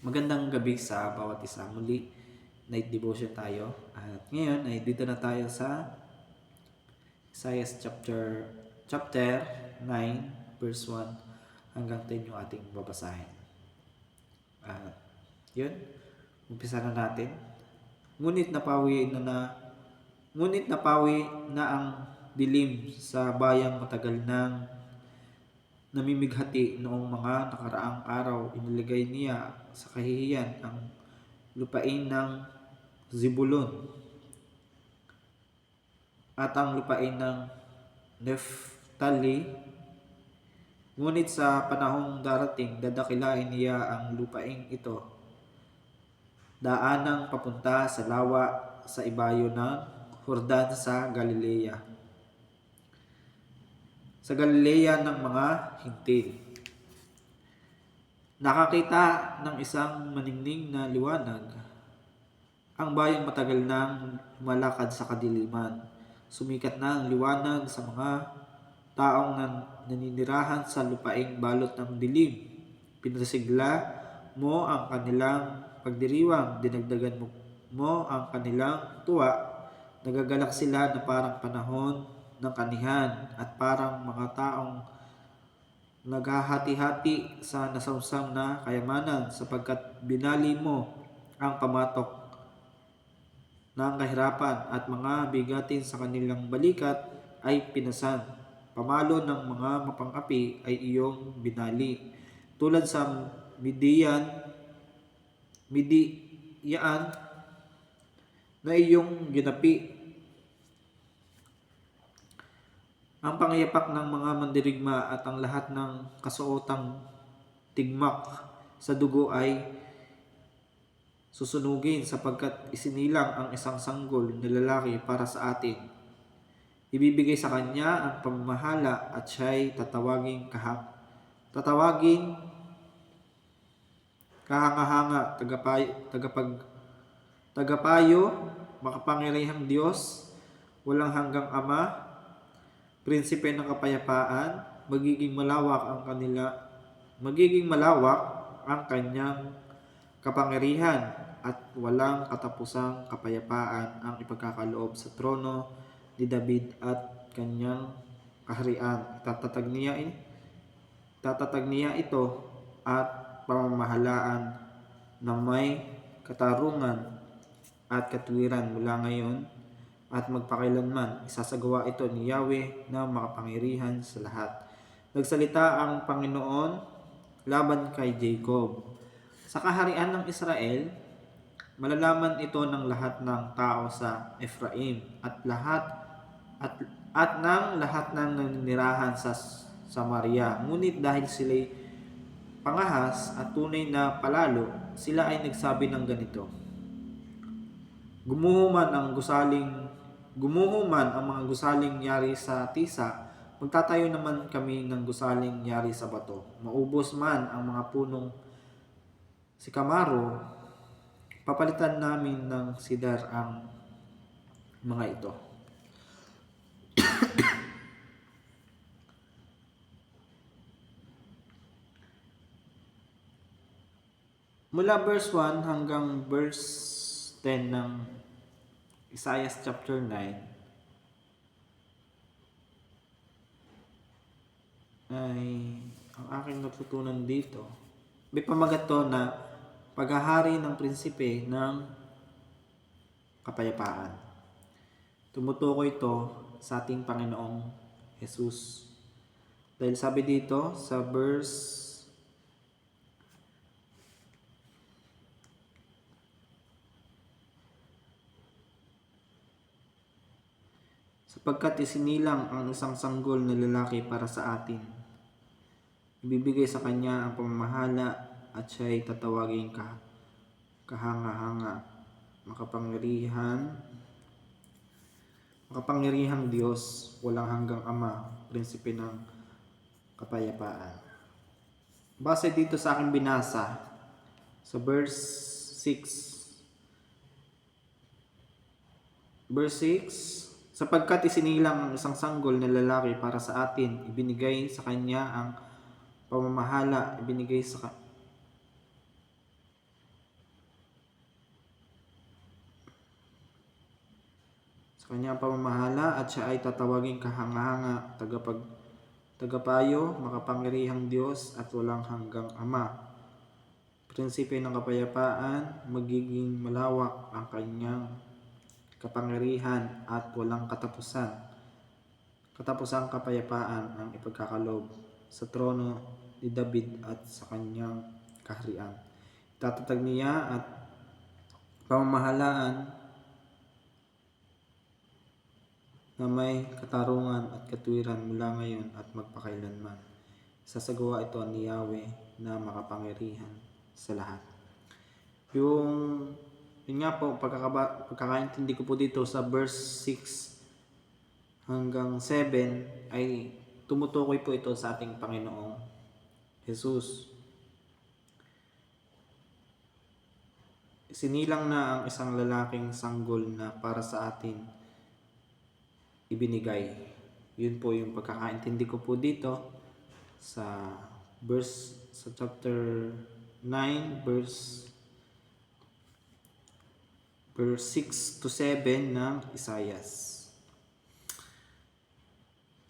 Magandang gabi sa bawat isa. Muli, night devotion tayo. At ngayon ay dito na tayo sa Isaiah chapter 9 verse 1 hanggang 10 yung ating babasahin. At yun, umpisa na natin. Ngunit napawi na ang dilim sa bayang matagal nang namimighati noong mga nakaraang araw. Inilagay niya sa kahihiyan ang lupain ng Zebulun at ang lupain ng Neftali. Ngunit sa panahong darating, dadakilain niya ang lupain ito, daanang papunta sa lawa sa ibayo ng Jordan sa Galilea. Sa Galilea ng mga hintil. Nakakita ng isang maningning na liwanag. Ang bayang matagal nang lumalakad sa kadiliman. Sumikat na ang liwanag sa mga taong naninirahan sa lupaing balot ng dilim. Pinasigla mo ang kanilang pagdiriwang, dinagdagan mo ang kanilang tuwa. Nagagalak sila na parang panahon ng kanihan at parang mga taong naghahati-hati sa nasamsam na kayamanan, sapagkat binali mo ang pamatok ng kahirapan at mga bigatin sa kanilang balikat ay pinasan. Pamalo ng mga mapang-api ay iyong binali. Tulad sa Midiyaan na iyong ginapi. Ang pangyapak ng mga mandirigma at ang lahat ng kasuotang tigmak sa dugo ay susunugin, sapagkat isinilang ang isang sanggol na lalaki para sa atin. Ibibigay sa kanya ang pamamahala at siya'y tatawaging kahanga-hanga, tagapayo, makapangyarihang Diyos, walang hanggang Ama, prinsipe ng kapayapaan. Magiging malawak ang kanyang kapangyarihan at walang katapusang kapayapaan ang ipagkakaloob sa trono ni David at kanyang kaharian. Tatatag niya ito at pamamahalaan na may katarungan at katuwiran mula ngayon at magpakailanman. Isasagawa ito ni Yahweh na makapangyarihan sa lahat. Nagsalita ang Panginoon laban kay Jacob. Sa kaharian ng Israel, malalaman ito ng lahat ng tao sa Ephraim at ng lahat ng naninirahan sa Samaria. Ngunit dahil sila'y pangahas at tunay na palalo, sila ay nagsabi ng ganito: Gumuhuman ang mga gusaling yari sa tisa, magtatayo naman kami ng gusaling yari sa bato. Maubos man ang mga punong sikamaro, papalitan namin ng sidar ang mga ito. Mula verse 1 hanggang verse 10 ng Isaiah chapter 9 ay ang aking natutunan dito. May pamagat to na paghahari ng prinsipe ng kapayapaan. Tumutukoy ito sa ating Panginoong Jesus. Dahil sabi dito sa verse sapagkat isinilang ang isang sanggol na lalaki para sa atin. Ibibigay sa kanya ang pamamahala at siya'y tatawaging kahanga-hanga, makapangyarihang Diyos, walang hanggang Ama, prinsipe ng kapayapaan. Base dito sa aking binasa sa verse 6, sapagkat isinilang ang isang sanggol na lalaki para sa atin, ibinigay sa kanya ang pamamahala, sa kanyang pamamahala at siya ay tatawaging kahanga-hanga, tagapayo, makapangyarihang Diyos at walang hanggang Ama. Prinsipe ng kapayapaan, magiging malawak ang kanyang kapangyarihan at walang katapusan. Katapusang kapayapaan ang ipagkakalob sa trono ni David at sa kanyang kaharian. Itatagag niya at pamamahalaan na may katarungan at katwiran mula ngayon at magpakailanman. Sasagawa ito ni Yahweh na makapangyarihan sa lahat. Yun nga po, pagkakaintindi ko po dito sa verse 6 hanggang 7 ay tumutukoy po ito sa ating Panginoong Jesus. Sinilang na ang isang lalaking sanggol na para sa atin ibinigay. Yun po yung pagkakaintindi ko po dito sa chapter 9 verse 6 to 7 ng Isaias.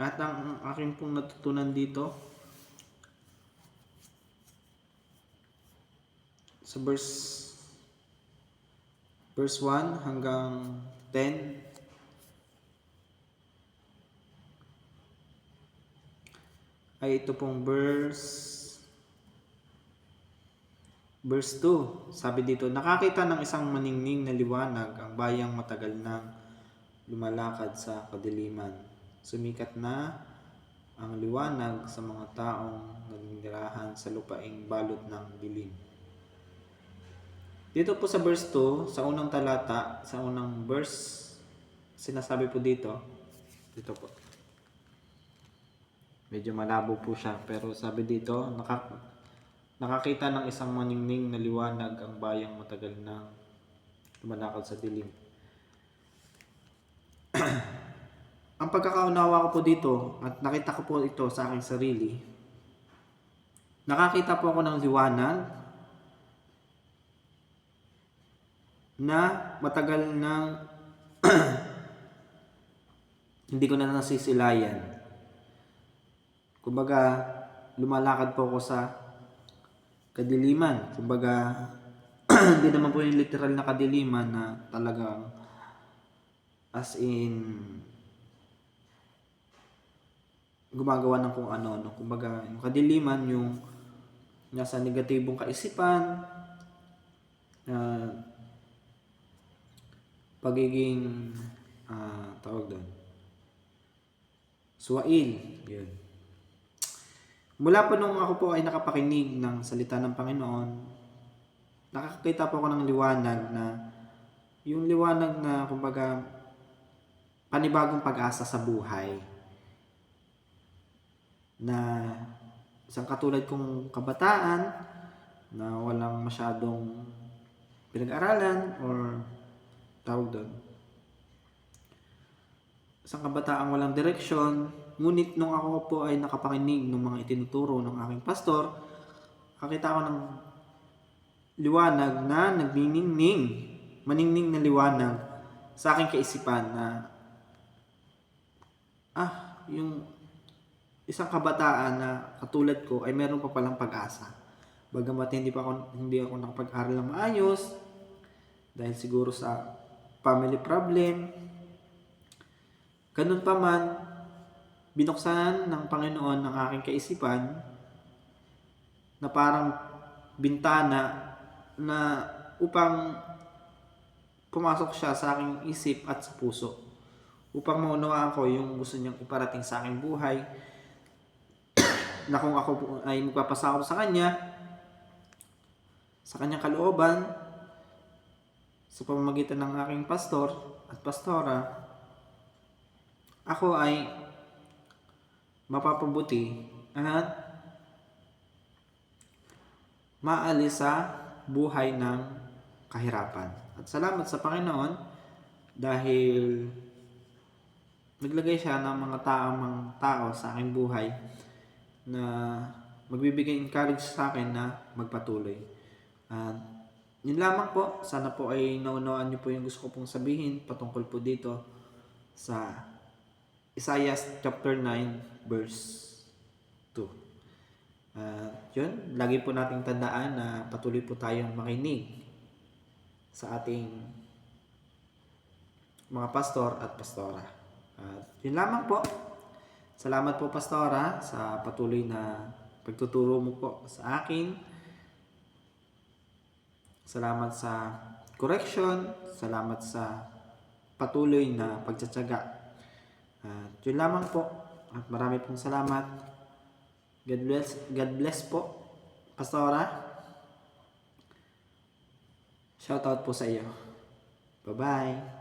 At ang aking pong natutunan dito sa verse 1 hanggang 10 ay ito pong verse 2. Sabi dito, nakakita ng isang maningning na liwanag ang bayang matagal nang lumalakad sa kadiliman. Sumikat na ang liwanag sa mga taong naninirahan sa lupaing balot ng dilim. Dito po sa verse 2, sa unang talata, sa unang verse, sinasabi po dito po. Medyo malabo po siya, pero sabi dito, nakakita ng isang maningning na liwanag ang bayang matagal nang lumalakad sa dilim. Ang pagkakaunawa ko po dito, at nakita ko po ito sa aking sarili, nakakita po ako ng liwanag na matagal nang hindi ko na nasisilayan. Kumbaga, lumalakad po ako sa kadiliman. Kumbaga, hindi naman po yung literal na kadiliman na talagang as in gumagawa ng kung ano. Kumbaga, yung kadiliman, yung nasa negatibong kaisipan, pagiging tawag doon, suwail. Yun. Mula po nung ako po ay nakapakinig ng salita ng Panginoon, nakakita po ako ng liwanag na, yung liwanag na kumbaga panibagong pag-asa sa buhay. Na isang katulad kong kabataan na walang masyadong pinag-aralan or tawag doon, isang kabataang walang direksyon. Ngunit nung ako po ay nakapakinig ng mga itinuturo ng aking pastor, nakita ko ng liwanag na maningning na liwanag sa aking kaisipan na yung isang kabataan na katulad ko ay meron pa palang pag-asa. Bagamat hindi ako nakapag-aral ng maayos dahil siguro sa family problem, ganun pa man, binuksan ng Panginoon ng aking kaisipan na parang bintana na upang pumasok siya sa aking isip at sa puso, upang maunawaan ko yung gusto niyang iparating sa aking buhay, na kung ako ay magpapasakop sa kanyang kalooban sa pamamagitan ng aking pastor at pastora, ako ay mapapabuti at maalis sa buhay ng kahirapan. At salamat sa Panginoon dahil naglagay siya ng mga tao sa aking buhay na magbibigay encourage sa akin na magpatuloy. At yun lamang po. Sana po ay naunawaan niyo po yung gusto ko pong sabihin patungkol po dito sa Isaiah chapter 9 verse 2. Yun, lagi po nating tandaan na patuloy po tayong makinig sa ating mga pastor at pastora. Yun lamang po. Salamat po, pastora, sa patuloy na pagtuturo mo po sa akin. Salamat sa correction. Salamat sa patuloy na pagtsatsaga. Yun lamang po. At marami pong salamat. God bless po, pastora. Shoutout po sa iyo. Bye-bye.